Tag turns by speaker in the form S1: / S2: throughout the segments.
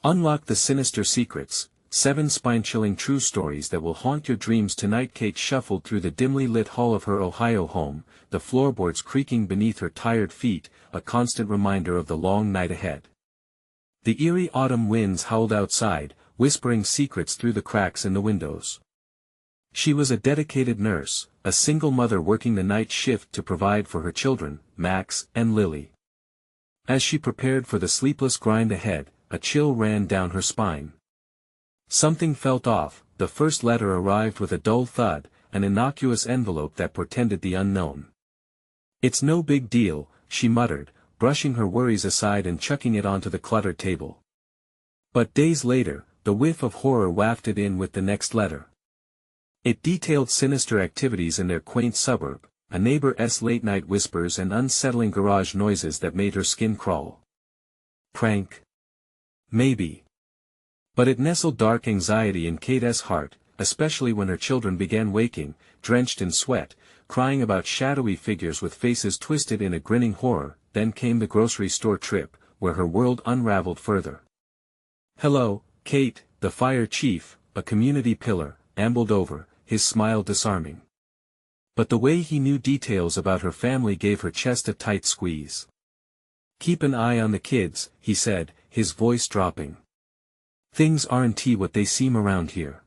S1: Unlock the sinister secrets, 7 spine-chilling true stories that will haunt your dreams tonight. Kate shuffled through the dimly lit hall of her Ohio home, the floorboards creaking beneath her tired feet, a constant reminder of the long night ahead. The eerie autumn winds howled outside, whispering secrets through the cracks in the windows. She was a dedicated nurse, a single mother working the night shift to provide for her children, Max and Lily. As she prepared for the sleepless grind ahead, a chill ran down her spine. Something felt off. The first letter arrived with a dull thud, an innocuous envelope that portended the unknown. "It's no big deal," she muttered, brushing her worries aside and chucking it onto the cluttered table. But days later, the whiff of horror wafted in with the next letter. It detailed sinister activities in their quaint suburb, a neighbor's late-night whispers and unsettling garage noises that made her skin crawl. Prank? Maybe. But it nestled dark anxiety in Kate's heart, especially when her children began waking, drenched in sweat, crying about shadowy figures with faces twisted in a grinning horror. Then came the grocery store trip, where her world unraveled further. "Hello, Kate," the fire chief, a community pillar, ambled over, his smile disarming. But the way he knew details about her family gave her chest a tight squeeze. "Keep an eye on the kids," he said, his voice dropping. "Things aren't what they seem around here."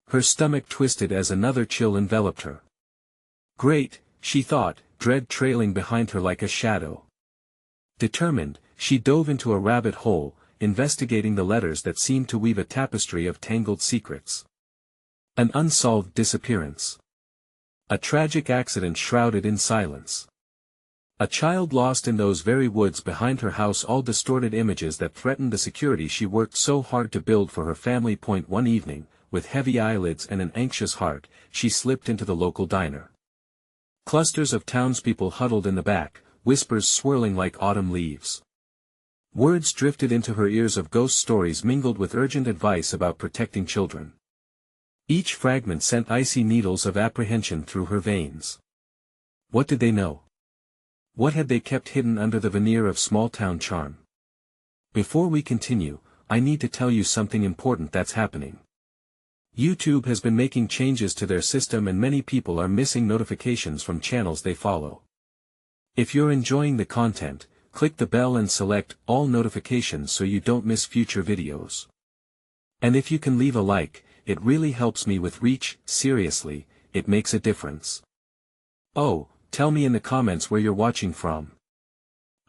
S1: Her stomach twisted as another chill enveloped her. Great, she thought, dread trailing behind her like a shadow. Determined, she dove into a rabbit hole, investigating the letters that seemed to weave a tapestry of tangled secrets. An unsolved disappearance. A tragic accident shrouded in silence. A child lost in those very woods behind her house, all distorted images that threatened the security she worked so hard to build for her family. One evening, with heavy eyelids and an anxious heart, she slipped into the local diner. Clusters of townspeople huddled in the back, whispers swirling like autumn leaves. Words drifted into her ears of ghost stories mingled with urgent advice about protecting children. Each fragment sent icy needles of apprehension through her veins. What did they know? What had they kept hidden under the veneer of small-town charm? Before we continue, I need to tell you something important that's happening. YouTube has been making changes to their system and many people are missing notifications from channels they follow. If you're enjoying the content, click the bell and select all notifications so you don't miss future videos. And if you can leave a like, it really helps me with reach. Seriously, it makes a difference. Oh, tell me in the comments where you're watching from.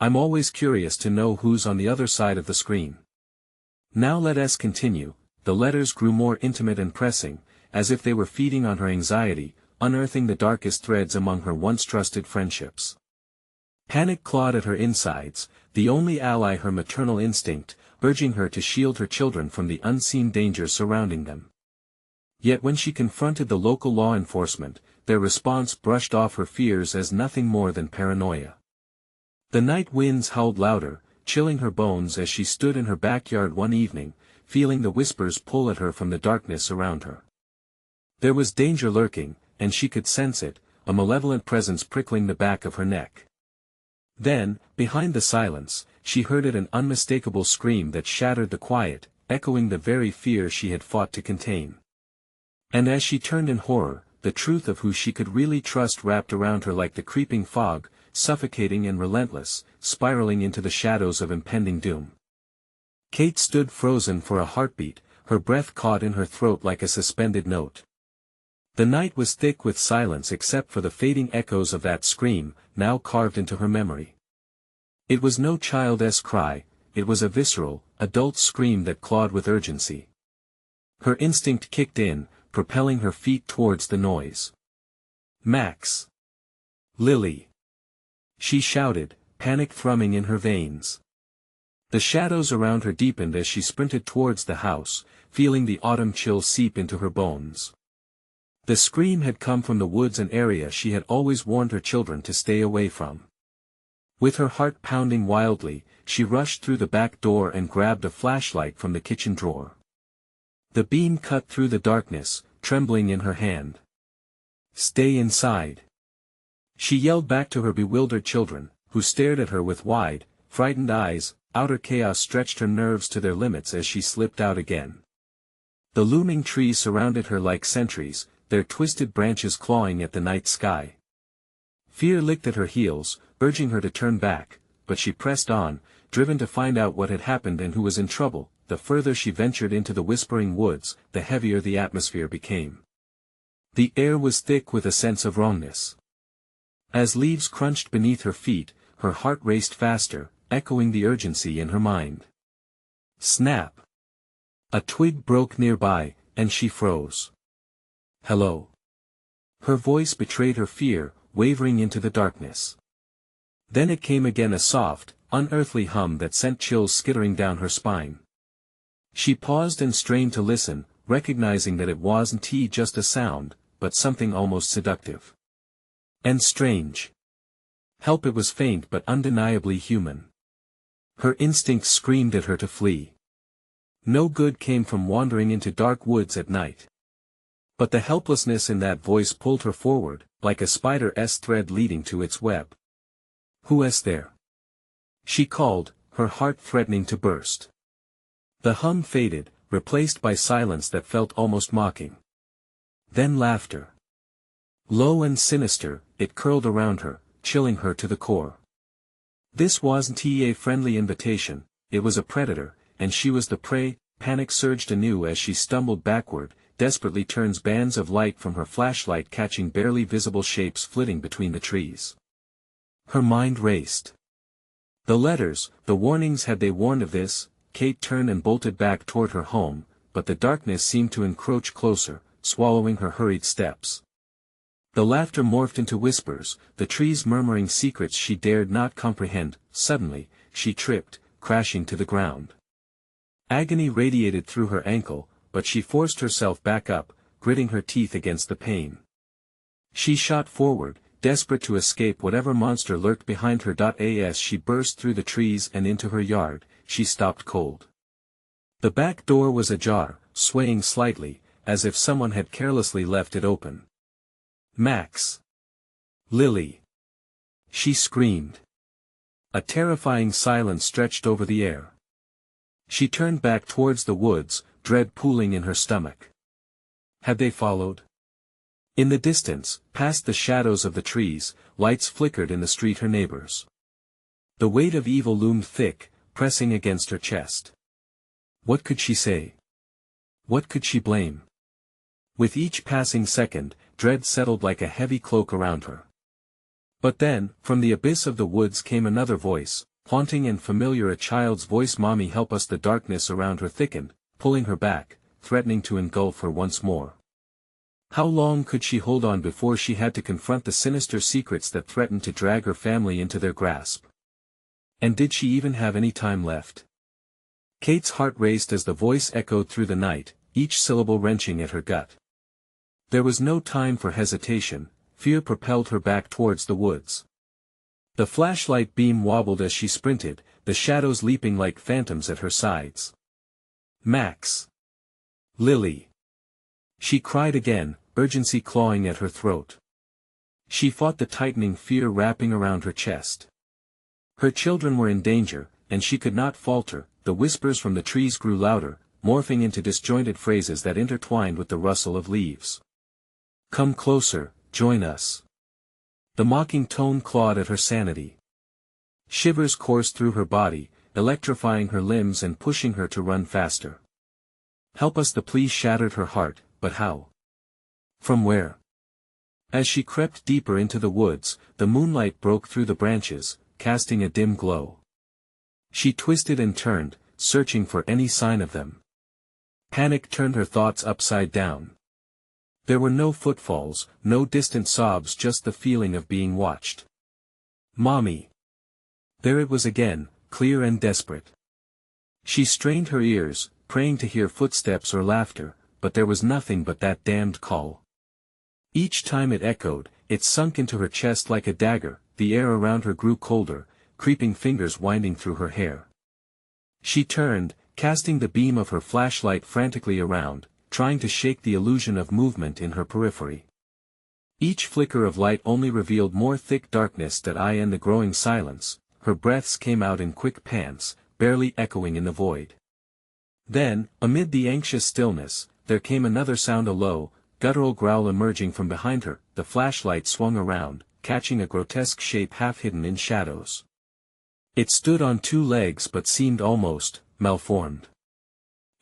S1: I'm always curious to know who's on the other side of the screen. Now let us continue. The letters grew more intimate and pressing, as if they were feeding on her anxiety, unearthing the darkest threads among her once trusted friendships. Panic clawed at her insides, the only ally her maternal instinct, urging her to shield her children from the unseen dangers surrounding them. Yet when she confronted the local law enforcement, their response brushed off her fears as nothing more than paranoia. The night winds howled louder, chilling her bones as she stood in her backyard one evening, feeling the whispers pull at her from the darkness around her. There was danger lurking, and she could sense it, a malevolent presence prickling the back of her neck. Then, behind the silence, she heard an unmistakable scream that shattered the quiet, echoing the very fear she had fought to contain. And as she turned in horror, the truth of who she could really trust wrapped around her like the creeping fog, suffocating and relentless, spiraling into the shadows of impending doom. Kate stood frozen for a heartbeat, her breath caught in her throat like a suspended note. The night was thick with silence except for the fading echoes of that scream, now carved into her memory. It was no child's cry, it was a visceral, adult scream that clawed with urgency. Her instinct kicked in, propelling her feet towards the noise. "Max! Lily!" she shouted, panic thrumming in her veins. The shadows around her deepened as she sprinted towards the house, feeling the autumn chill seep into her bones. The scream had come from the woods, an area she had always warned her children to stay away from. With her heart pounding wildly, she rushed through the back door and grabbed a flashlight from the kitchen drawer. The beam cut through the darkness, trembling in her hand. "Stay inside!" she yelled back to her bewildered children, who stared at her with wide, frightened eyes. outer chaos stretched her nerves to their limits as she slipped out again. The looming trees surrounded her like sentries, their twisted branches clawing at the night sky. Fear licked at her heels, urging her to turn back, but she pressed on, driven to find out what had happened and who was in trouble. The further she ventured into the whispering woods, the heavier the atmosphere became. The air was thick with a sense of wrongness. As leaves crunched beneath her feet, her heart raced faster, echoing the urgency in her mind. Snap! A twig broke nearby, and she froze. Hello. Her voice betrayed her fear, wavering into the darkness. Then it came again, a soft, unearthly hum that sent chills skittering down her spine. She paused and strained to listen, recognizing that it wasn't just a sound, but something almost seductive. And strange. Help! It was faint but undeniably human. Her instincts screamed at her to flee. No good came from wandering into dark woods at night. But the helplessness in that voice pulled her forward, like a spider's thread leading to its web. Who is there? She called, her heart threatening to burst. The hum faded, replaced by silence that felt almost mocking. Then laughter. Low and sinister, it curled around her, chilling her to the core. This wasn't a friendly invitation, it was a predator, and she was the prey. Panic surged anew as she stumbled backward, desperately turns bands of light from her flashlight catching barely visible shapes flitting between the trees. Her mind raced. The letters, the warnings, had they warned of this? Kate turned and bolted back toward her home, but the darkness seemed to encroach closer, swallowing her hurried steps. The laughter morphed into whispers, the trees murmuring secrets she dared not comprehend. Suddenly, she tripped, crashing to the ground. Agony radiated through her ankle, but she forced herself back up, gritting her teeth against the pain. She shot forward, desperate to escape whatever monster lurked behind her. As she burst through the trees and into her yard, she stopped cold. The back door was ajar, swaying slightly, as if someone had carelessly left it open. Max! Lily! She screamed. A terrifying silence stretched over the air. She turned back towards the woods, dread pooling in her stomach. Had they followed? In the distance, past the shadows of the trees, lights flickered in the street. Her neighbors. The weight of evil loomed thick, pressing against her chest. What could she say? What could she blame? With each passing second, dread settled like a heavy cloak around her. But then, from the abyss of the woods came another voice, haunting and familiar, a child's voice. Mommy, help us! The darkness around her thickened, pulling her back, threatening to engulf her once more. How long could she hold on before she had to confront the sinister secrets that threatened to drag her family into their grasp? And did she even have any time left? Kate's heart raced as the voice echoed through the night, each syllable wrenching at her gut. There was no time for hesitation, fear propelled her back towards the woods. The flashlight beam wobbled as she sprinted, the shadows leaping like phantoms at her sides. Max! Lily! She cried again, urgency clawing at her throat. She fought the tightening fear wrapping around her chest. Her children were in danger, and she could not falter. The whispers from the trees grew louder, morphing into disjointed phrases that intertwined with the rustle of leaves. Come closer, join us. The mocking tone clawed at her sanity. Shivers coursed through her body, electrifying her limbs and pushing her to run faster. Help us! The plea shattered her heart, but how? From where? As she crept deeper into the woods, the moonlight broke through the branches, casting a dim glow. She twisted and turned, searching for any sign of them. Panic turned her thoughts upside down. There were no footfalls, no distant sobs, just the feeling of being watched. Mommy! There it was again, clear and desperate. She strained her ears, praying to hear footsteps or laughter, but there was nothing but that damned call. Each time it echoed, it sunk into her chest like a dagger. The air around her grew colder, creeping fingers winding through her hair. She turned, casting the beam of her flashlight frantically around, trying to shake the illusion of movement in her periphery. Each flicker of light only revealed more thick darkness. And the growing silence. Her breaths came out in quick pants, barely echoing in the void. Then, amid the anxious stillness, there came another sound, a low, guttural growl emerging from behind her. The flashlight swung around, catching a grotesque shape half hidden in shadows. It stood on two legs but seemed almost malformed.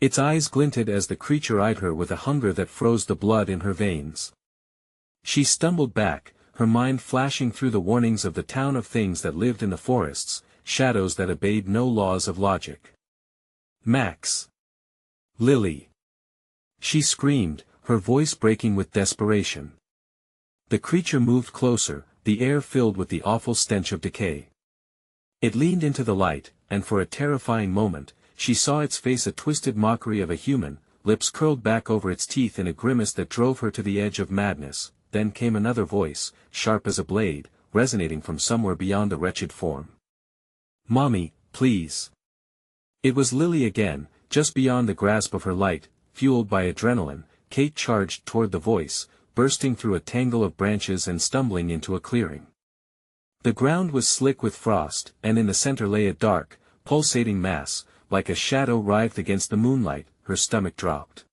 S1: Its eyes glinted as the creature eyed her with a hunger that froze the blood in her veins. She stumbled back, her mind flashing through the warnings of the town of things that lived in the forests, shadows that obeyed no laws of logic. Max. Lily. She screamed, her voice breaking with desperation. The creature moved closer, the air filled with the awful stench of decay. It leaned into the light, and for a terrifying moment, she saw its face, a twisted mockery of a human, lips curled back over its teeth in a grimace that drove her to the edge of madness. Then came another voice, sharp as a blade, resonating from somewhere beyond the wretched form. "Mommy, please." It was Lily again, just beyond the grasp of her light, fueled by adrenaline. Kate charged toward the voice, bursting through a tangle of branches and stumbling into a clearing. The ground was slick with frost, and in the center lay a dark, pulsating mass, like a shadow writhed against the moonlight. Her stomach dropped.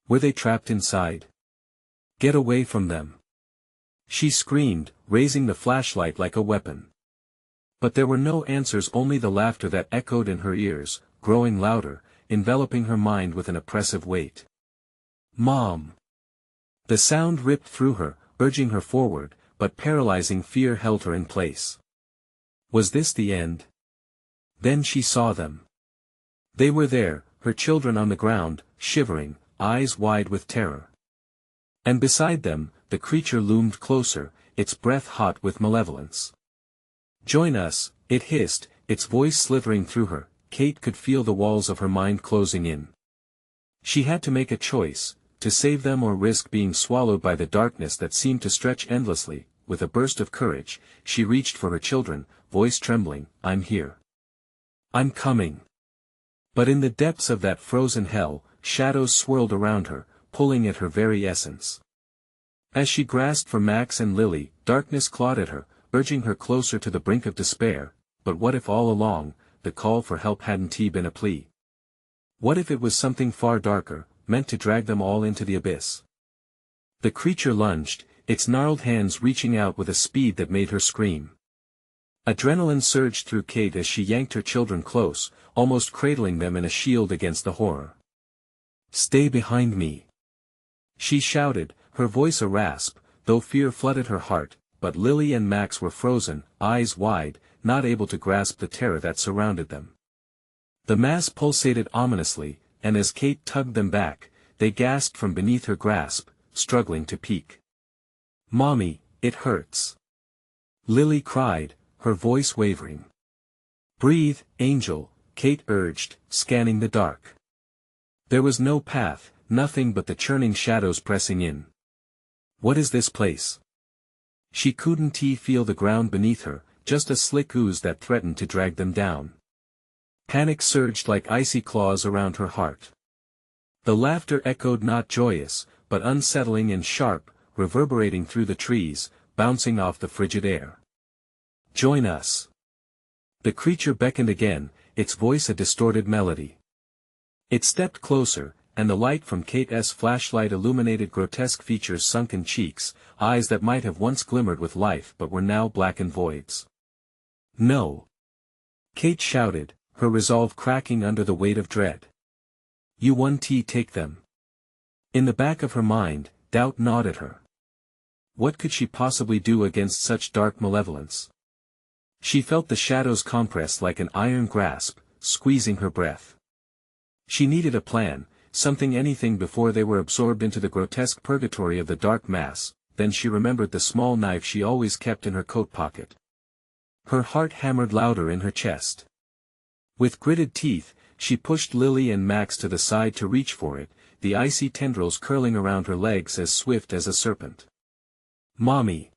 S1: Were they trapped inside? Get away from them! She screamed, raising the flashlight like a weapon. But there were no answers, only the laughter that echoed in her ears, growing louder, enveloping her mind with an oppressive weight. "Mom!" The sound ripped through her, urging her forward, but paralyzing fear held her in place. Was this the end? Then she saw them. They were there, her children on the ground, shivering, eyes wide with terror. And beside them, the creature loomed closer, its breath hot with malevolence. "Join us," it hissed, its voice slithering through her. Kate could feel the walls of her mind closing in. She had to make a choice, to save them or risk being swallowed by the darkness that seemed to stretch endlessly. With a burst of courage, she reached for her children, voice trembling, "I'm here. I'm coming." But in the depths of that frozen hell, shadows swirled around her, pulling at her very essence. As she grasped for Max and Lily, darkness clawed at her, urging her closer to the brink of despair. But what if all along, the call for help hadn't been a plea? What if it was something far darker, meant to drag them all into the abyss? The creature lunged, its gnarled hands reaching out with a speed that made her scream. Adrenaline surged through Kate as she yanked her children close, almost cradling them in a shield against the horror. "Stay behind me!" she shouted, her voice a rasp, though fear flooded her heart. But Lily and Max were frozen, eyes wide, not able to grasp the terror that surrounded them. The mass pulsated ominously, and as Kate tugged them back, they gasped from beneath her grasp, struggling to peek. "Mommy, it hurts!" Lily cried, her voice wavering. "Breathe, Angel," Kate urged, scanning the dark. There was no path, nothing but the churning shadows pressing in. "What is this place?" She couldn't feel the ground beneath her, just a slick ooze that threatened to drag them down. Panic surged like icy claws around her heart. The laughter echoed, not joyous, but unsettling and sharp, reverberating through the trees, bouncing off the frigid air. "Join us!" The creature beckoned again, its voice a distorted melody. It stepped closer, and the light from Kate's flashlight illuminated grotesque features, sunken cheeks, eyes that might have once glimmered with life but were now blackened voids. "No!" Kate shouted, her resolve cracking under the weight of dread. "You won't take them." In the back of her mind, doubt gnawed at her. What could she possibly do against such dark malevolence? She felt the shadows compress like an iron grasp, squeezing her breath. She needed a plan, anything before they were absorbed into the grotesque purgatory of the dark mass. Then she remembered the small knife she always kept in her coat pocket. Her heart hammered louder in her chest. With gritted teeth, she pushed Lily and Max to the side to reach for it, the icy tendrils curling around her legs as swift as a serpent. "Mommy!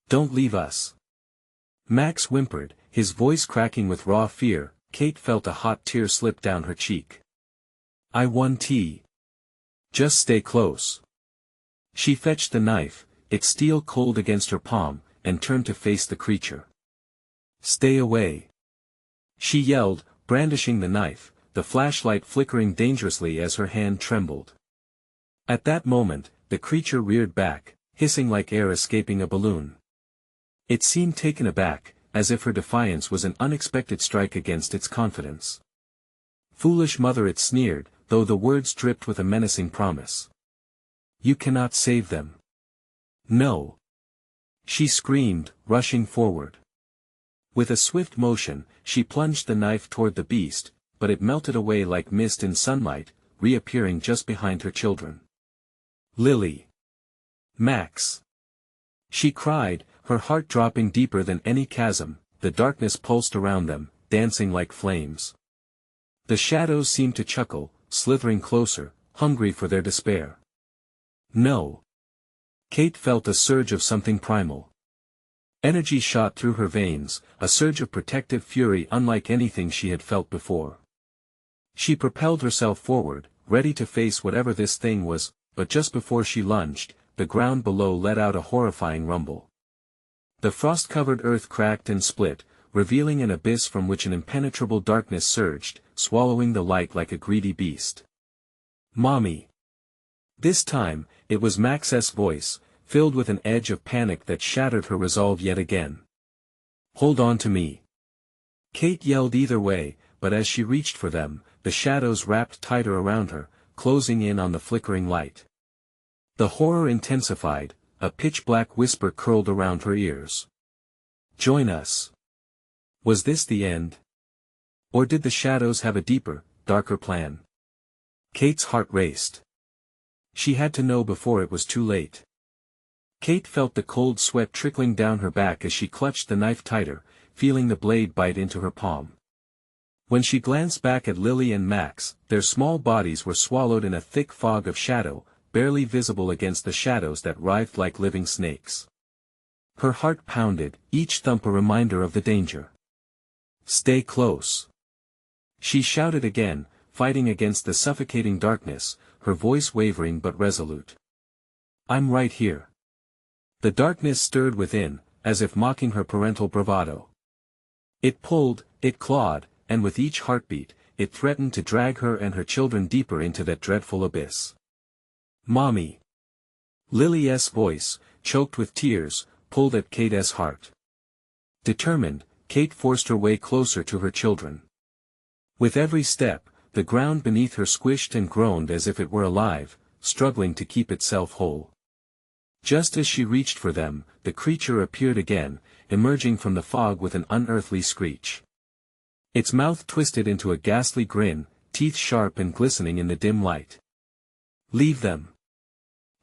S1: Don't leave us!" Max whimpered, his voice cracking with raw fear. Kate felt a hot tear slip down her cheek. "I won't. Just stay close." She fetched the knife, its steel cold against her palm, and turned to face the creature. "Stay away!" she yelled, brandishing the knife, the flashlight flickering dangerously as her hand trembled. At that moment, the creature reared back, hissing like air escaping a balloon. It seemed taken aback, as if her defiance was an unexpected strike against its confidence. "Foolish mother," it sneered, though the words dripped with a menacing promise. "You cannot save them." "No!" she screamed, rushing forward. With a swift motion, she plunged the knife toward the beast, but it melted away like mist in sunlight, reappearing just behind her children. "Lily! Max!" she cried, her heart dropping deeper than any chasm. The darkness pulsed around them, dancing like flames. The shadows seemed to chuckle, slithering closer, hungry for their despair. "No!" Kate felt a surge of something primal. Energy shot through her veins, a surge of protective fury unlike anything she had felt before. She propelled herself forward, ready to face whatever this thing was, but just before she lunged, the ground below let out a horrifying rumble. The frost-covered earth cracked and split, revealing an abyss from which an impenetrable darkness surged, swallowing the light like a greedy beast. "Mommy!" This time, it was Max's voice, filled with an edge of panic that shattered her resolve yet again. "Hold on to me!" Kate yelled either way, but as she reached for them, the shadows wrapped tighter around her, closing in on the flickering light. The horror intensified, a pitch-black whisper curled around her ears. "Join us!" Was this the end? Or did the shadows have a deeper, darker plan? Kate's heart raced. She had to know before it was too late. Kate felt the cold sweat trickling down her back as she clutched the knife tighter, feeling the blade bite into her palm. When she glanced back at Lily and Max, their small bodies were swallowed in a thick fog of shadow, barely visible against the shadows that writhed like living snakes. Her heart pounded, each thump a reminder of the danger. "Stay close!" she shouted again, fighting against the suffocating darkness, her voice wavering but resolute. "I'm right here." The darkness stirred within, as if mocking her parental bravado. It pulled, it clawed, and with each heartbeat, it threatened to drag her and her children deeper into that dreadful abyss. "Mommy!" Lily's voice, choked with tears, pulled at Kate's heart. Determined, Kate forced her way closer to her children. With every step, the ground beneath her squished and groaned as if it were alive, struggling to keep itself whole. Just as she reached for them, the creature appeared again, emerging from the fog with an unearthly screech. Its mouth twisted into a ghastly grin, teeth sharp and glistening in the dim light. "Leave them!"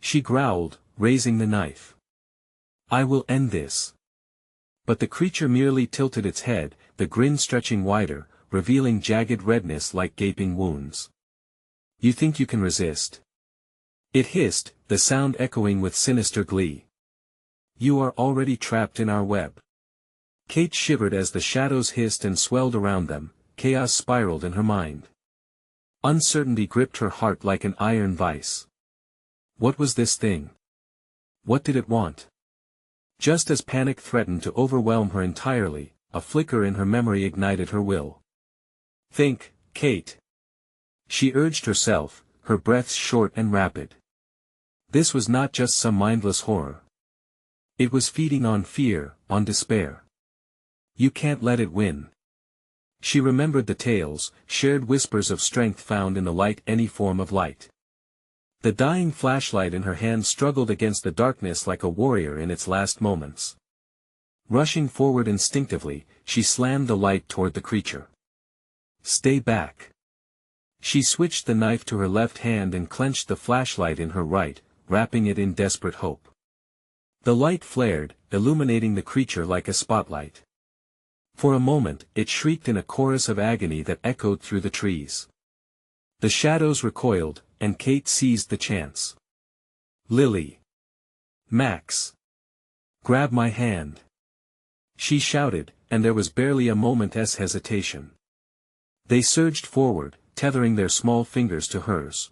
S1: she growled, raising the knife. "I will end this." But the creature merely tilted its head, the grin stretching wider, revealing jagged redness like gaping wounds. "You think you can resist?" it hissed, the sound echoing with sinister glee. "You are already trapped in our web." Kate shivered as the shadows hissed and swelled around them, chaos spiraled in her mind. Uncertainty gripped her heart like an iron vice. What was this thing? What did it want? Just as panic threatened to overwhelm her entirely, a flicker in her memory ignited her will. "Think, Kate!" she urged herself, her breaths short and rapid. This was not just some mindless horror. It was feeding on fear, on despair. You can't let it win. She remembered the tales, shared whispers of strength found in the light, any form of light. The dying flashlight in her hand struggled against the darkness like a warrior in its last moments. Rushing forward instinctively, she slammed the light toward the creature. "Stay back." She switched the knife to her left hand and clenched the flashlight in her right, wrapping it in desperate hope. The light flared, illuminating the creature like a spotlight. For a moment, it shrieked in a chorus of agony that echoed through the trees. The shadows recoiled, and Kate seized the chance. "Lily! Max! Grab my hand!" she shouted, and there was barely a moment's hesitation. They surged forward, tethering their small fingers to hers.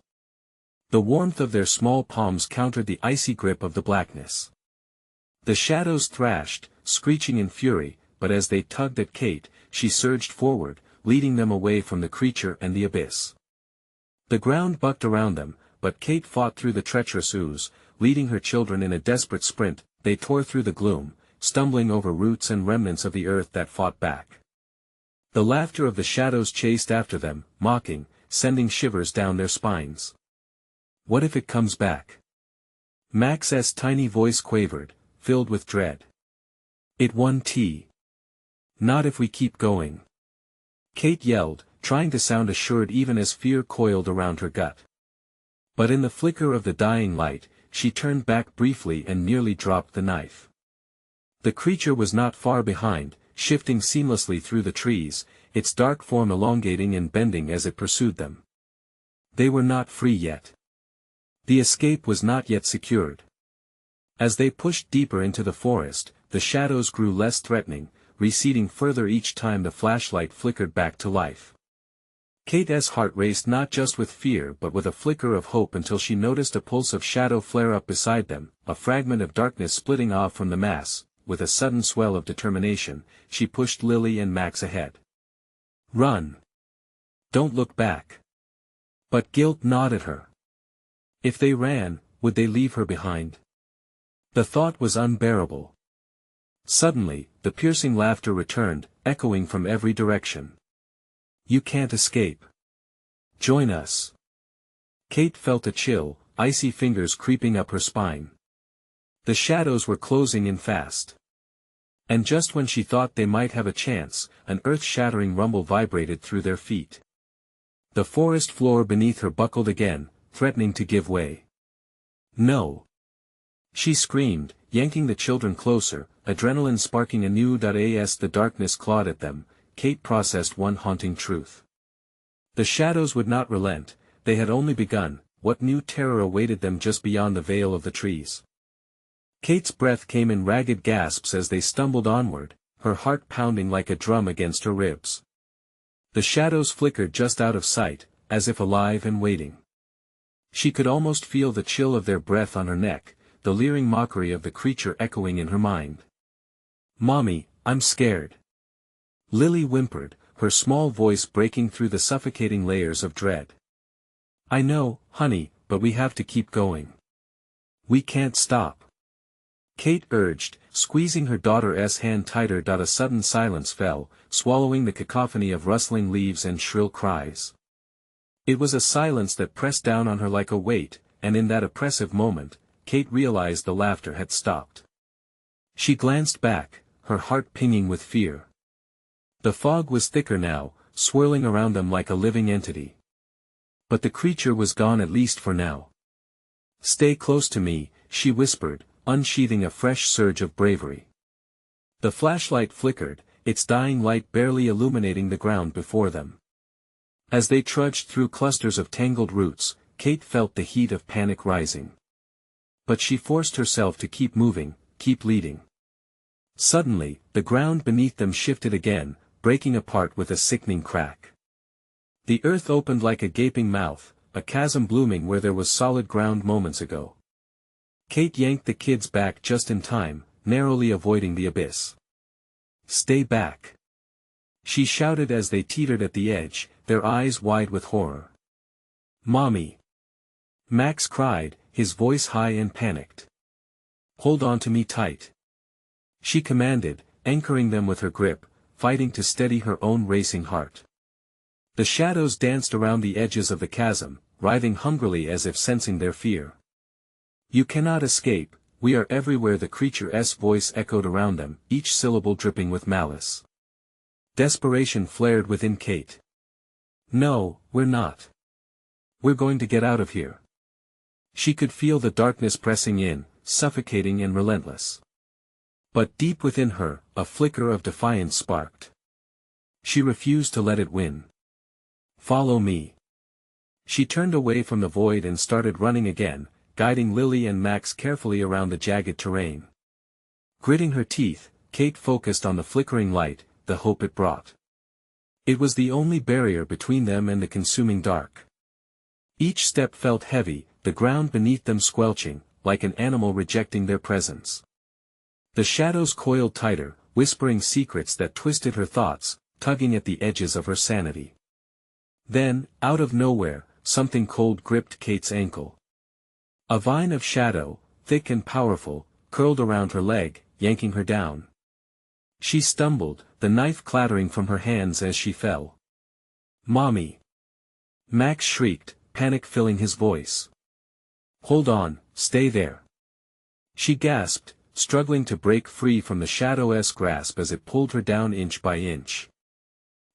S1: The warmth of their small palms countered the icy grip of the blackness. The shadows thrashed, screeching in fury, but as they tugged at Kate, she surged forward, leading them away from the creature and the abyss. The ground bucked around them, but Kate fought through the treacherous ooze, leading her children in a desperate sprint. They tore through the gloom, stumbling over roots and remnants of the earth that fought back. The laughter of the shadows chased after them, mocking, sending shivers down their spines. What if it comes back? Max's tiny voice quavered, filled with dread. It won't. Not if we keep going. Kate yelled, trying to sound assured even as fear coiled around her gut. But in the flicker of the dying light, she turned back briefly and nearly dropped the knife. The creature was not far behind, shifting seamlessly through the trees, its dark form elongating and bending as it pursued them. They were not free yet. The escape was not yet secured. As they pushed deeper into the forest, the shadows grew less threatening, receding further each time the flashlight flickered back to life. Kate's heart raced not just with fear but with a flicker of hope until she noticed a pulse of shadow flare up beside them, a fragment of darkness splitting off from the mass. With a sudden swell of determination, she pushed Lily and Max ahead. Run! Don't look back. But guilt gnawed at her. If they ran, would they leave her behind? The thought was unbearable. Suddenly, the piercing laughter returned, echoing from every direction. You can't escape. Join us. Kate felt a chill, icy fingers creeping up her spine. The shadows were closing in fast. And just when she thought they might have a chance, an earth-shattering rumble vibrated through their feet. The forest floor beneath her buckled again, threatening to give way. No! She screamed, yanking the children closer, adrenaline sparking anew. As the darkness clawed at them, Kate processed one haunting truth. The shadows would not relent, they had only begun. What new terror awaited them just beyond the veil of the trees? Kate's breath came in ragged gasps as they stumbled onward, her heart pounding like a drum against her ribs. The shadows flickered just out of sight, as if alive and waiting. She could almost feel the chill of their breath on her neck, the leering mockery of the creature echoing in her mind. Mommy, I'm scared. Lily whimpered, her small voice breaking through the suffocating layers of dread. I know, honey, but we have to keep going. We can't stop. Kate urged, squeezing her daughter's hand tighter. A sudden silence fell, swallowing the cacophony of rustling leaves and shrill cries. It was a silence that pressed down on her like a weight, and in that oppressive moment, Kate realized the laughter had stopped. She glanced back, her heart pinging with fear. The fog was thicker now, swirling around them like a living entity. But the creature was gone at least for now. Stay close to me, she whispered, unsheathing a fresh surge of bravery. The flashlight flickered, its dying light barely illuminating the ground before them. As they trudged through clusters of tangled roots, Kate felt the heat of panic rising. But she forced herself to keep moving, keep leading. Suddenly, the ground beneath them shifted again, breaking apart with a sickening crack. The earth opened like a gaping mouth, a chasm blooming where there was solid ground moments ago. Kate yanked the kids back just in time, narrowly avoiding the abyss. Stay back! She shouted as they teetered at the edge, their eyes wide with horror. Mommy! Max cried, his voice high and panicked. Hold on to me tight. She commanded, anchoring them with her grip, fighting to steady her own racing heart. The shadows danced around the edges of the chasm, writhing hungrily as if sensing their fear. You cannot escape, we are everywhere. The creature's voice echoed around them, each syllable dripping with malice. Desperation flared within Kate. No, we're not. We're going to get out of here. She could feel the darkness pressing in, suffocating and relentless. But deep within her, a flicker of defiance sparked. She refused to let it win. Follow me. She turned away from the void and started running again, guiding Lily and Max carefully around the jagged terrain. Gritting her teeth, Kate focused on the flickering light, the hope it brought. It was the only barrier between them and the consuming dark. Each step felt heavy, the ground beneath them squelching, like an animal rejecting their presence. The shadows coiled tighter, whispering secrets that twisted her thoughts, tugging at the edges of her sanity. Then, out of nowhere, something cold gripped Kate's ankle. A vine of shadow, thick and powerful, curled around her leg, yanking her down. She stumbled, the knife clattering from her hands as she fell. "Mommy!" Max shrieked, panic filling his voice. "Hold on, stay there." She gasped, struggling to break free from the shadow's grasp as it pulled her down inch by inch.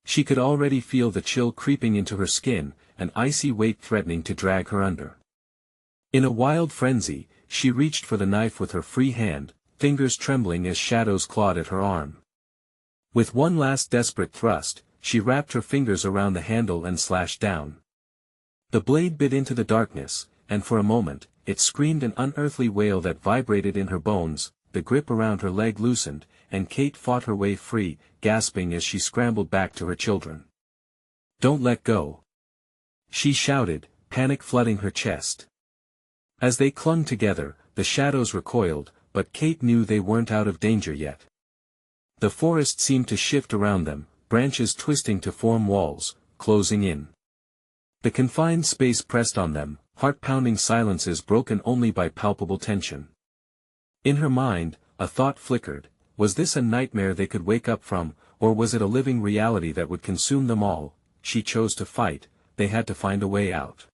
S1: She could already feel the chill creeping into her skin, an icy weight threatening to drag her under. In a wild frenzy, she reached for the knife with her free hand, fingers trembling as shadows clawed at her arm. With one last desperate thrust, she wrapped her fingers around the handle and slashed down. The blade bit into the darkness, and for a moment, it screamed an unearthly wail that vibrated in her bones. The grip around her leg loosened, and Kate fought her way free, gasping as she scrambled back to her children. "Don't let go!" she shouted, panic flooding her chest. As they clung together, the shadows recoiled, but Kate knew they weren't out of danger yet. The forest seemed to shift around them, branches twisting to form walls, closing in. The confined space pressed on them, heart-pounding silences broken only by palpable tension. In her mind, a thought flickered: was this a nightmare they could wake up from, or was it a living reality that would consume them all? She chose to fight, they had to find a way out.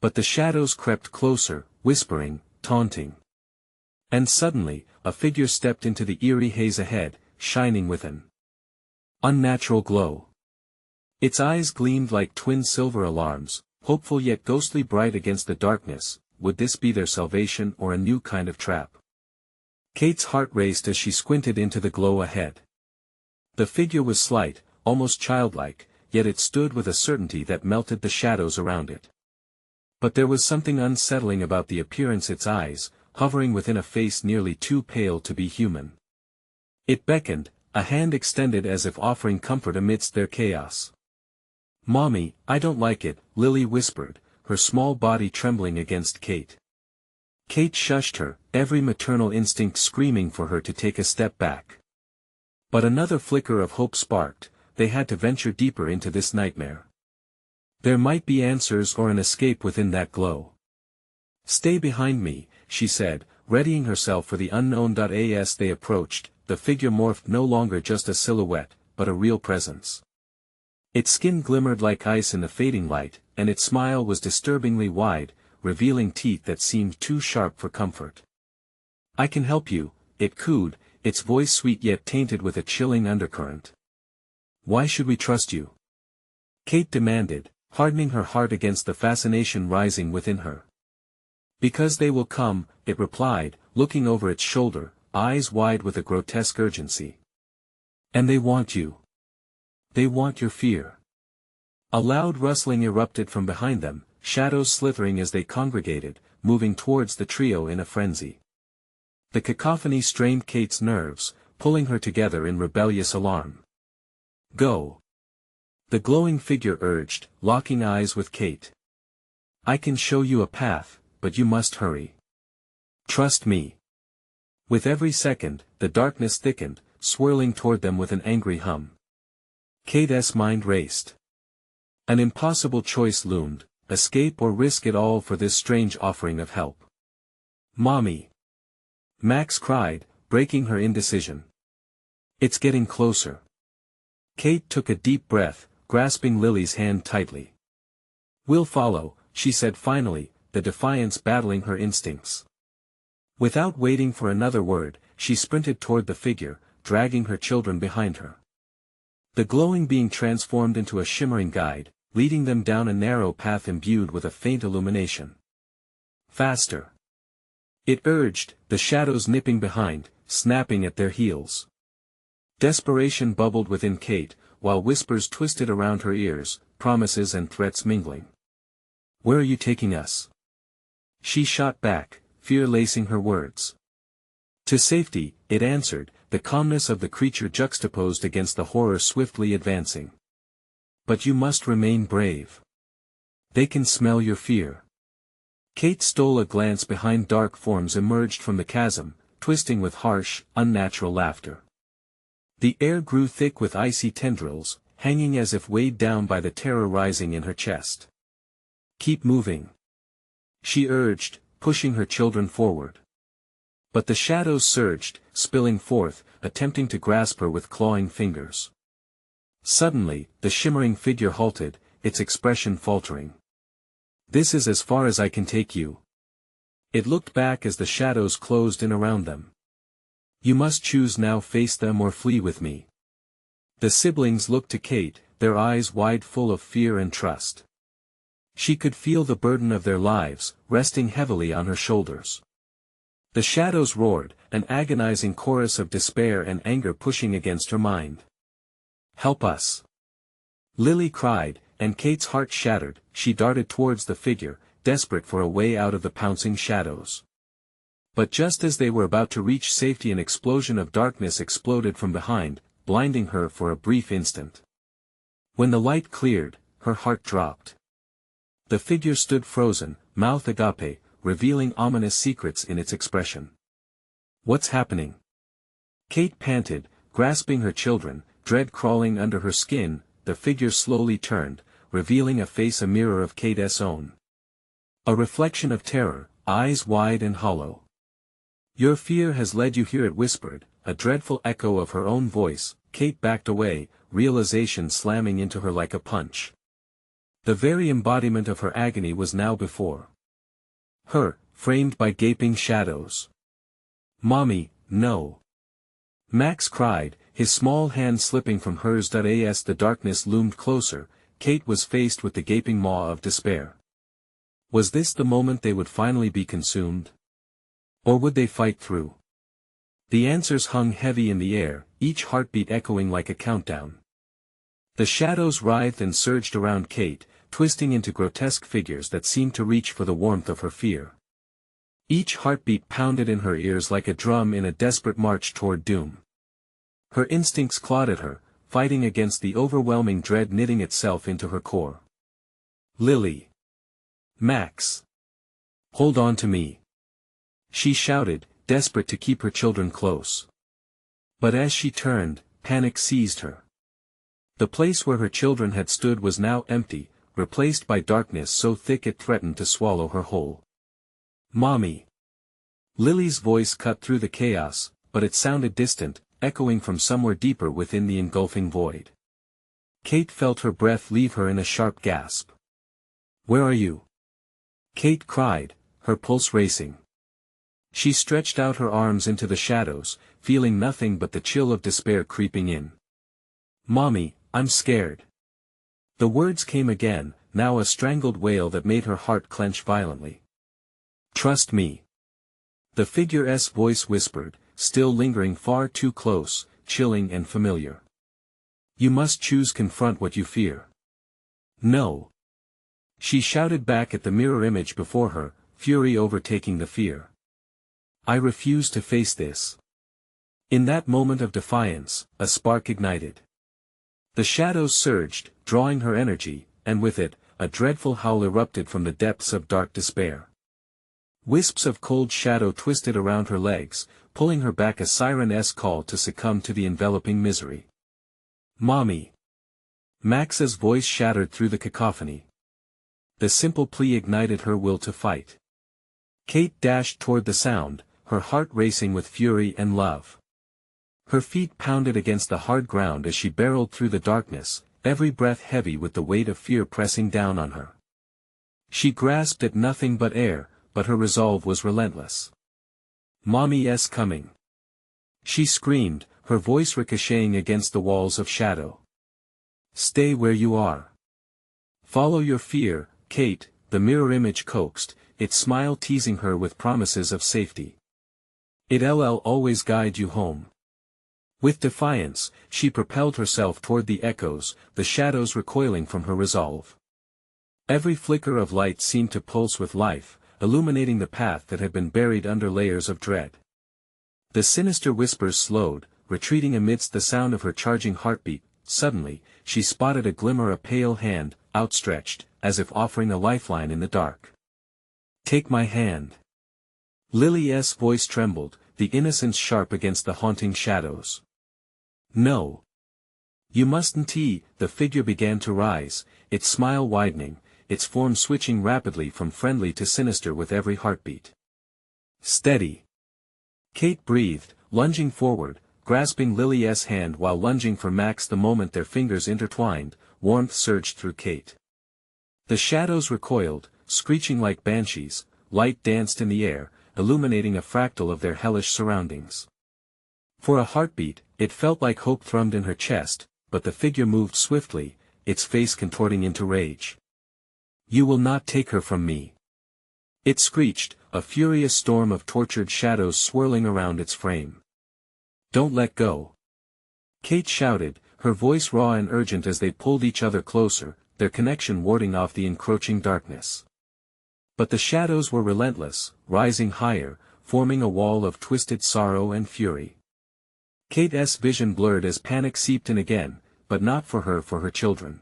S1: But the shadows crept closer, whispering, taunting. And suddenly, a figure stepped into the eerie haze ahead, shining with an unnatural glow. Its eyes gleamed like twin silver alarms, hopeful yet ghostly bright against the darkness. Would this be their salvation or a new kind of trap? Kate's heart raced as she squinted into the glow ahead. The figure was slight, almost childlike, yet it stood with a certainty that melted the shadows around it. But there was something unsettling about the appearance, its eyes, hovering within a face nearly too pale to be human. It beckoned, a hand extended as if offering comfort amidst their chaos. "Mommy, I don't like it," Lily whispered, her small body trembling against Kate. Kate shushed her, every maternal instinct screaming for her to take a step back. But another flicker of hope sparked: they had to venture deeper into this nightmare. There might be answers or an escape within that glow. "Stay behind me," she said, readying herself for the unknown. As they approached, the figure morphed, no longer just a silhouette, but a real presence. Its skin glimmered like ice in the fading light, and its smile was disturbingly wide, revealing teeth that seemed too sharp for comfort. "I can help you," it cooed, its voice sweet yet tainted with a chilling undercurrent. "Why should we trust you?" Kate demanded, hardening her heart against the fascination rising within her. "Because they will come," it replied, looking over its shoulder, eyes wide with a grotesque urgency. "And they want you. They want your fear." A loud rustling erupted from behind them, shadows slithering as they congregated, moving towards the trio in a frenzy. The cacophony strained Kate's nerves, pulling her together in rebellious alarm. "Go!" the glowing figure urged, locking eyes with Kate. "I can show you a path, but you must hurry. Trust me." With every second, the darkness thickened, swirling toward them with an angry hum. Kate's mind raced. An impossible choice loomed: escape or risk it all for this strange offering of help. "Mommy!" Max cried, breaking her indecision. "It's getting closer." Kate took a deep breath, grasping Lily's hand tightly. "We'll follow," she said finally, the defiance battling her instincts. Without waiting for another word, she sprinted toward the figure, dragging her children behind her. The glowing being transformed into a shimmering guide, leading them down a narrow path imbued with a faint illumination. "Faster!" it urged, the shadows nipping behind, snapping at their heels. Desperation bubbled within Kate, while whispers twisted around her ears, promises and threats mingling. "Where are you taking us?" she shot back, fear lacing her words. "To safety," it answered, the calmness of the creature juxtaposed against the horror swiftly advancing. "But you must remain brave. They can smell your fear." Kate stole a glance behind. Dark forms emerged from the chasm, twisting with harsh, unnatural laughter. The air grew thick with icy tendrils, hanging as if weighed down by the terror rising in her chest. "Keep moving," she urged, pushing her children forward. But the shadows surged, spilling forth, attempting to grasp her with clawing fingers. Suddenly, the shimmering figure halted, its expression faltering. "This is as far as I can take you." It looked back as the shadows closed in around them. "You must choose now, face them or flee with me." The siblings looked to Kate, their eyes wide full of fear and trust. She could feel the burden of their lives, resting heavily on her shoulders. The shadows roared, an agonizing chorus of despair and anger pushing against her mind. "Help us!" Lily cried, and Kate's heart shattered. She darted towards the figure, desperate for a way out of the pouncing shadows. But just as they were about to reach safety, an explosion of darkness exploded from behind, blinding her for a brief instant. When the light cleared, her heart dropped. The figure stood frozen, mouth agape, revealing ominous secrets in its expression. "What's happening?" Kate panted, grasping her children, dread crawling under her skin. The figure slowly turned, revealing a face a mirror of Kate's own. A reflection of terror, eyes wide and hollow. "Your fear has led you here," it whispered, a dreadful echo of her own voice. Kate backed away, realization slamming into her like a punch. The very embodiment of her agony was now before her, framed by gaping shadows. "Mommy, no!" Max cried, his small hand slipping from hers. As the darkness loomed closer, Kate was faced with the gaping maw of despair. Was this the moment they would finally be consumed? Or would they fight through? The answers hung heavy in the air, each heartbeat echoing like a countdown. The shadows writhed and surged around Kate, twisting into grotesque figures that seemed to reach for the warmth of her fear. Each heartbeat pounded in her ears like a drum in a desperate march toward doom. Her instincts clawed at her, fighting against the overwhelming dread knitting itself into her core. "Lily! Max! Hold on to me!" she shouted, desperate to keep her children close. But as she turned, panic seized her. The place where her children had stood was now empty, replaced by darkness so thick it threatened to swallow her whole. "Mommy!" Lily's voice cut through the chaos, but it sounded distant, echoing from somewhere deeper within the engulfing void. Kate felt her breath leave her in a sharp gasp. "Where are you?" Kate cried, her pulse racing. She stretched out her arms into the shadows, feeling nothing but the chill of despair creeping in. "Mommy, I'm scared." The words came again, now a strangled wail that made her heart clench violently. "Trust me." The figure's voice whispered, still lingering far too close, chilling and familiar. "You must choose, confront what you fear." "No." She shouted back at the mirror image before her, fury overtaking the fear. "I refuse to face this." In that moment of defiance, a spark ignited. The shadows surged, drawing her energy, and with it, a dreadful howl erupted from the depths of dark despair. Wisps of cold shadow twisted around her legs, pulling her back, a siren-esque call to succumb to the enveloping misery. "Mommy!" Max's voice shattered through the cacophony. The simple plea ignited her will to fight. Kate dashed toward the sound, her heart racing with fury and love. Her feet pounded against the hard ground as she barreled through the darkness, every breath heavy with the weight of fear pressing down on her. She grasped at nothing but air, but her resolve was relentless. "Mommy's coming!" she screamed, her voice ricocheting against the walls of shadow. "Stay where you are. Follow your fear, Kate," the mirror image coaxed, its smile teasing her with promises of safety. "It'll always guide you home." With defiance, she propelled herself toward the echoes, the shadows recoiling from her resolve. Every flicker of light seemed to pulse with life, illuminating the path that had been buried under layers of dread. The sinister whispers slowed, retreating amidst the sound of her charging heartbeat. Suddenly, she spotted a glimmer, a pale hand, outstretched, as if offering a lifeline in the dark. "Take my hand." Lily's voice trembled, the innocence sharp against the haunting shadows. No. You mustn't. The figure began to rise, its smile widening, its form switching rapidly from friendly to sinister with every heartbeat. Steady. Kate breathed, lunging forward, grasping Lily's hand while lunging for Max. The moment their fingers intertwined, warmth surged through Kate. The shadows recoiled, screeching like banshees, light danced in the air, illuminating a fractal of their hellish surroundings. For a heartbeat, it felt like hope thrummed in her chest, but the figure moved swiftly, its face contorting into rage. You will not take her from me. It screeched, a furious storm of tortured shadows swirling around its frame. Don't let go. Kate shouted, her voice raw and urgent as they pulled each other closer, their connection warding off the encroaching darkness. But the shadows were relentless, rising higher, forming a wall of twisted sorrow and fury. Kate's vision blurred as panic seeped in again, but not for her children.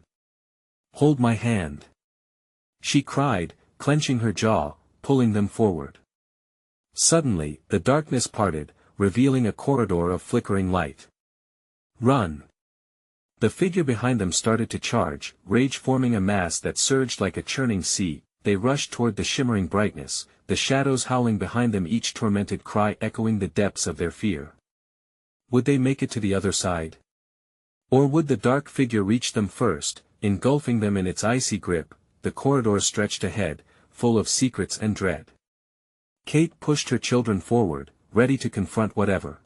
S1: Hold my hand. She cried, clenching her jaw, pulling them forward. Suddenly, the darkness parted, revealing a corridor of flickering light. Run! The figure behind them started to charge, rage forming a mass that surged like a churning sea. They rushed toward the shimmering brightness, the shadows howling behind them, each tormented cry echoing the depths of their fear. Would they make it to the other side? Or would the dark figure reach them first, engulfing them in its icy grip? The corridor stretched ahead, full of secrets and dread. Kate pushed her children forward, ready to confront whatever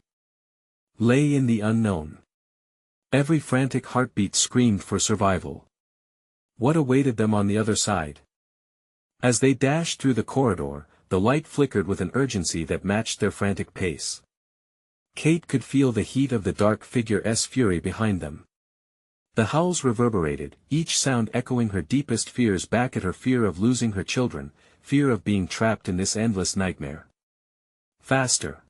S1: lay in the unknown. Every frantic heartbeat screamed for survival. What awaited them on the other side? As they dashed through the corridor, the light flickered with an urgency that matched their frantic pace. Kate could feel the heat of the dark figure's fury behind them. The howls reverberated, each sound echoing her deepest fears back at her: fear of losing her children, fear of being trapped in this endless nightmare. Faster!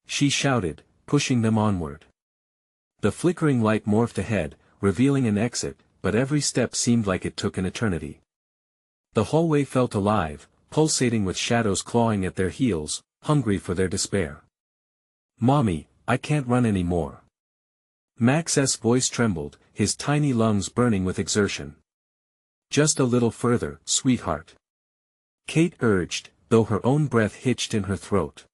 S1: She shouted, pushing them onward. The flickering light morphed ahead, revealing an exit, but every step seemed like it took an eternity. The hallway felt alive, pulsating with shadows clawing at their heels, hungry for their despair. Mommy, I can't run anymore. Max's voice trembled, his tiny lungs burning with exertion. Just a little further, sweetheart. Kate urged, though her own breath hitched in her throat.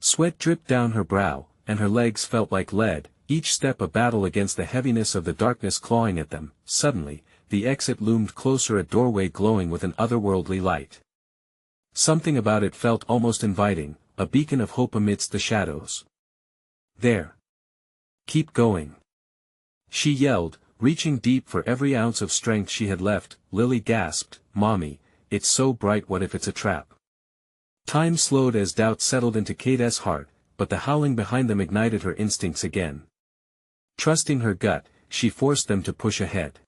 S1: Sweat dripped down her brow, and her legs felt like lead, each step a battle against the heaviness of the darkness clawing at them. Suddenly, the exit loomed closer, a doorway glowing with an otherworldly light. Something about it felt almost inviting, a beacon of hope amidst the shadows. There. Keep going. She yelled, reaching deep for every ounce of strength she had left. Lily gasped, Mommy, it's so bright, what if it's a trap? Time slowed as doubt settled into Kate's heart, but the howling behind them ignited her instincts again. Trusting her gut, she forced them to push ahead.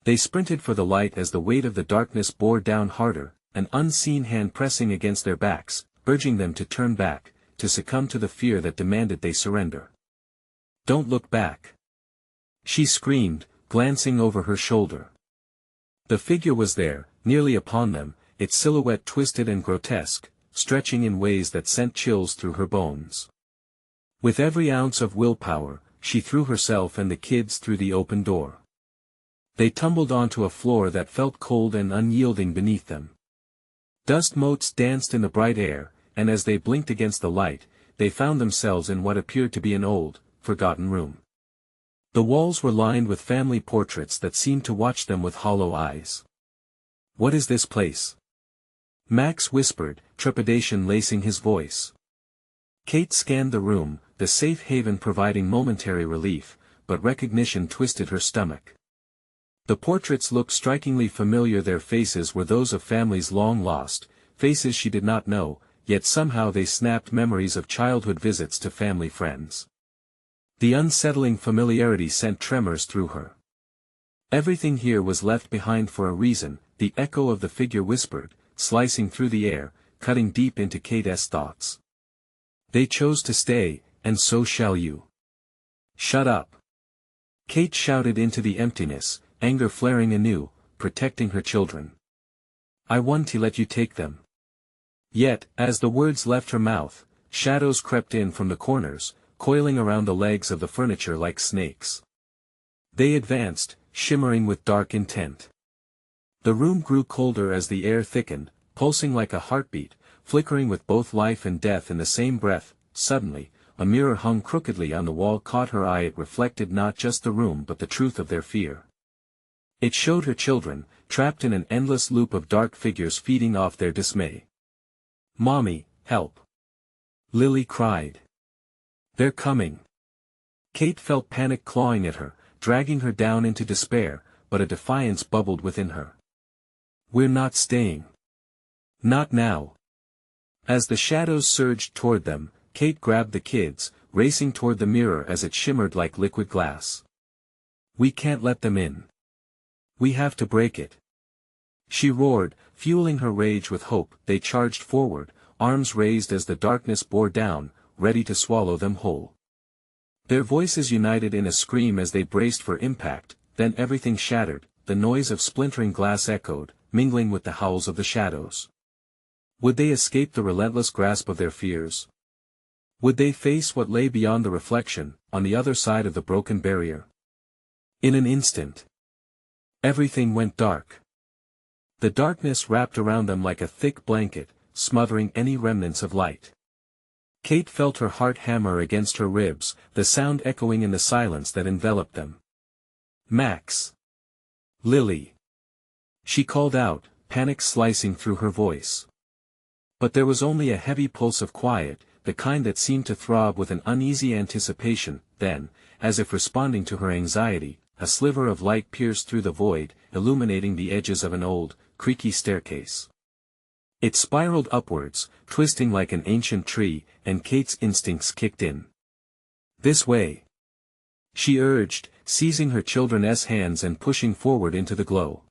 S1: They sprinted for the light as the weight of the darkness bore down harder, an unseen hand pressing against their backs, urging them to turn back, to succumb to the fear that demanded they surrender. Don't look back. She screamed, glancing over her shoulder. The figure was there, nearly upon them, its silhouette twisted and grotesque, stretching in ways that sent chills through her bones. With every ounce of willpower, she threw herself and the kids through the open door. They tumbled onto a floor that felt cold and unyielding beneath them. Dust motes danced in the bright air, and as they blinked against the light, they found themselves in what appeared to be an old, forgotten room. The walls were lined with family portraits that seemed to watch them with hollow eyes. What is this place? Max whispered, trepidation lacing his voice. Kate scanned the room, the safe haven providing momentary relief, but recognition twisted her stomach. The portraits looked strikingly familiar. Their faces were those of families long lost, faces she did not know, yet somehow they snapped memories of childhood visits to family friends. The unsettling familiarity sent tremors through her. Everything here was left behind for a reason, the echo of the figure whispered, slicing through the air, cutting deep into Kate's thoughts. They chose to stay, and so shall you. Shut up. Kate shouted into the emptiness, anger flaring anew, protecting her children. I want to let you take them. Yet, as the words left her mouth, shadows crept in from the corners, coiling around the legs of the furniture like snakes. They advanced, shimmering with dark intent. The room grew colder as the air thickened, pulsing like a heartbeat, flickering with both life and death in the same breath. Suddenly, a mirror hung crookedly on the wall caught her eye. It reflected not just the room but the truth of their fear. It showed her children, trapped in an endless loop of dark figures feeding off their dismay. "Mommy, help!" Lily cried. "They're coming." Kate felt panic clawing at her, dragging her down into despair, but a defiance bubbled within her. "We're not staying. Not now." As the shadows surged toward them, Kate grabbed the kids, racing toward the mirror as it shimmered like liquid glass. "We can't let them in. We have to break it." She roared, fueling her rage with hope. They charged forward, arms raised as the darkness bore down, ready to swallow them whole. Their voices united in a scream as they braced for impact, then everything shattered, the noise of splintering glass echoed, mingling with the howls of the shadows. Would they escape the relentless grasp of their fears? Would they face what lay beyond the reflection, on the other side of the broken barrier? In an instant, everything went dark. The darkness wrapped around them like a thick blanket, smothering any remnants of light. Kate felt her heart hammer against her ribs, the sound echoing in the silence that enveloped them. "Max! Lily!" She called out, panic slicing through her voice. But there was only a heavy pulse of quiet, the kind that seemed to throb with an uneasy anticipation. Then, as if responding to her anxiety, a sliver of light pierced through the void, illuminating the edges of an old, creaky staircase. It spiraled upwards, twisting like an ancient tree, and Kate's instincts kicked in. "This way!" she urged, seizing her children's hands and pushing forward into the glow.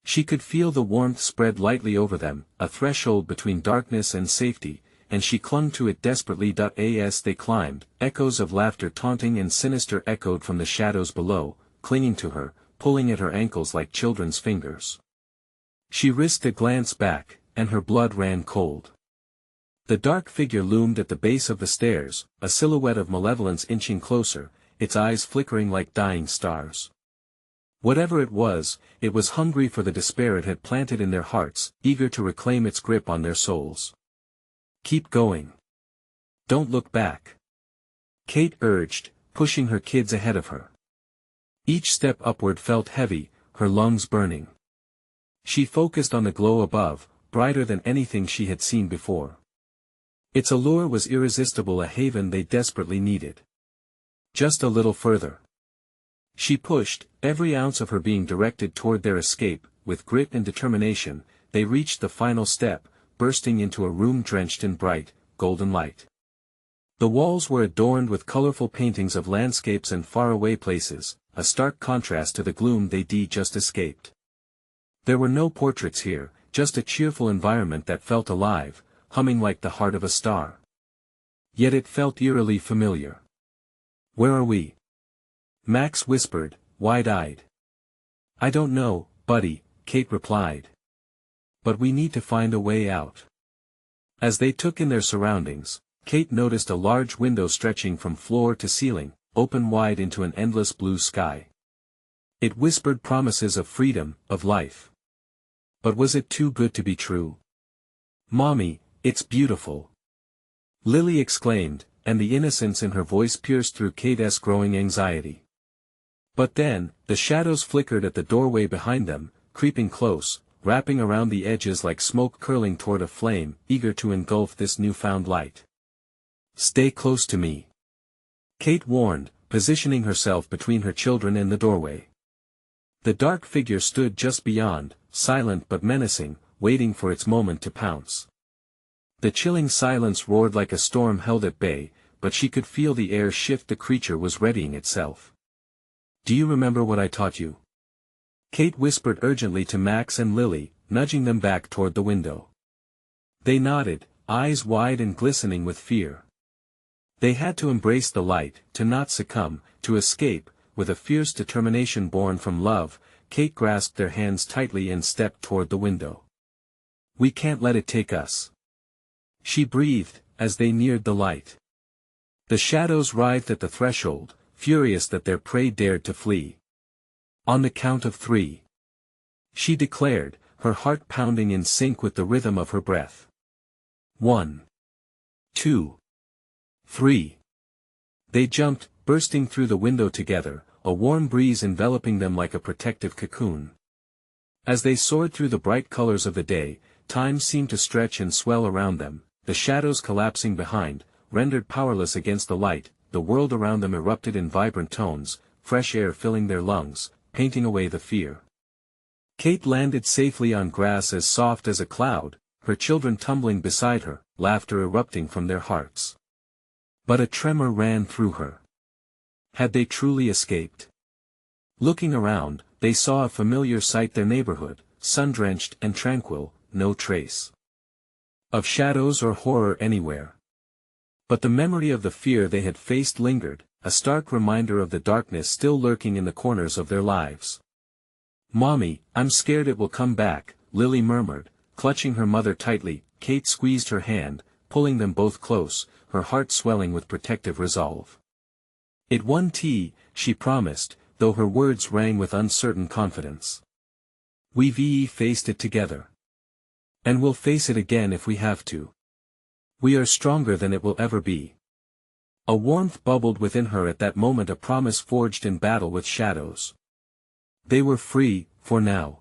S1: She could feel the warmth spread lightly over them, a threshold between darkness and safety, and she clung to it desperately. As they climbed, echoes of laughter, taunting and sinister, echoed from the shadows below, clinging to her, pulling at her ankles like children's fingers. She risked a glance back, and her blood ran cold. The dark figure loomed at the base of the stairs, a silhouette of malevolence inching closer, its eyes flickering like dying stars. Whatever it was hungry for the despair it had planted in their hearts, eager to reclaim its grip on their souls. "Keep going. Don't look back," Kate urged, pushing her kids ahead of her. Each step upward felt heavy, her lungs burning. She focused on the glow above, brighter than anything she had seen before. Its allure was irresistible, a haven they desperately needed. Just a little further. She pushed, every ounce of her being directed toward their escape. With grit and determination, they reached the final step, bursting into a room drenched in bright, golden light. The walls were adorned with colorful paintings of landscapes and faraway places, a stark contrast to the gloom they'd just escaped. There were no portraits here, just a cheerful environment that felt alive, humming like the heart of a star. Yet it felt eerily familiar. "Where are we?" Max whispered, wide-eyed. "I don't know, buddy," Kate replied. "But we need to find a way out." As they took in their surroundings, Kate noticed a large window stretching from floor to ceiling, open wide into an endless blue sky. It whispered promises of freedom, of life. But was it too good to be true? "Mommy, it's beautiful!" Lily exclaimed, and the innocence in her voice pierced through Kate's growing anxiety. But then, the shadows flickered at the doorway behind them, creeping close, wrapping around the edges like smoke curling toward a flame, eager to engulf this newfound light. "Stay close to me," Kate warned, positioning herself between her children and the doorway. The dark figure stood just beyond, silent but menacing, waiting for its moment to pounce. The chilling silence roared like a storm held at bay, but she could feel the air shift. The creature was readying itself. "Do you remember what I taught you?" Kate whispered urgently to Max and Lily, nudging them back toward the window. They nodded, eyes wide and glistening with fear. They had to embrace the light, to not succumb, to escape. With a fierce determination born from love, Kate grasped their hands tightly and stepped toward the window. "We can't let it take us," she breathed, as they neared the light. The shadows writhed at the threshold, furious that their prey dared to flee. On the count of 3. She declared, her heart pounding in sync with the rhythm of her breath. 1. 2. 3. They jumped, bursting through the window together, a warm breeze enveloping them like a protective cocoon. As they soared through the bright colors of the day, time seemed to stretch and swell around them, the shadows collapsing behind, rendered powerless against the light, the world around them erupted in vibrant tones, fresh air filling their lungs, painting away the fear. Kate landed safely on grass as soft as a cloud, her children tumbling beside her, laughter erupting from their hearts. But a tremor ran through her. Had they truly escaped? Looking around, they saw a familiar sight: their neighborhood, sun-drenched and tranquil, no trace of shadows or horror anywhere. But the memory of the fear they had faced lingered, a stark reminder of the darkness still lurking in the corners of their lives. "Mommy, I'm scared it will come back," Lily murmured, clutching her mother tightly. Kate squeezed her hand, pulling them both close, her heart swelling with protective resolve. "It won't," she promised, though her words rang with uncertain confidence. "We've faced it together. And we'll face it again if we have to. We are stronger than it will ever be." A warmth bubbled within her at that moment, a promise forged in battle with shadows. They were free, for now.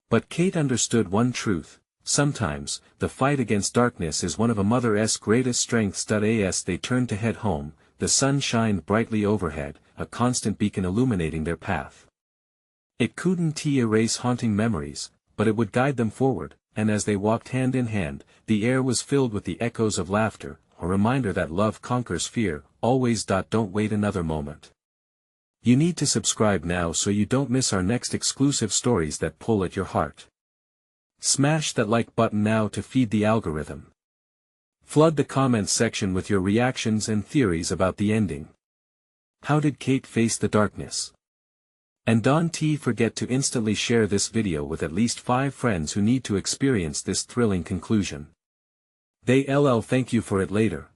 S1: But Kate understood one truth: sometimes, the fight against darkness is one of a mother's greatest strengths. As they turned to head home, the sun shined brightly overhead, a constant beacon illuminating their path. It couldn't erase haunting memories, but it would guide them forward, and as they walked hand in hand, the air was filled with the echoes of laughter, a reminder that love conquers fear, always. Don't wait another moment. You need to subscribe now so you don't miss our next exclusive stories that pull at your heart. Smash that like button now to feed the algorithm. Flood the comments section with your reactions and theories about the ending. How did Kate face the darkness? And don't forget to instantly share this video with at least 5 friends who need to experience this thrilling conclusion. Thank you for it later.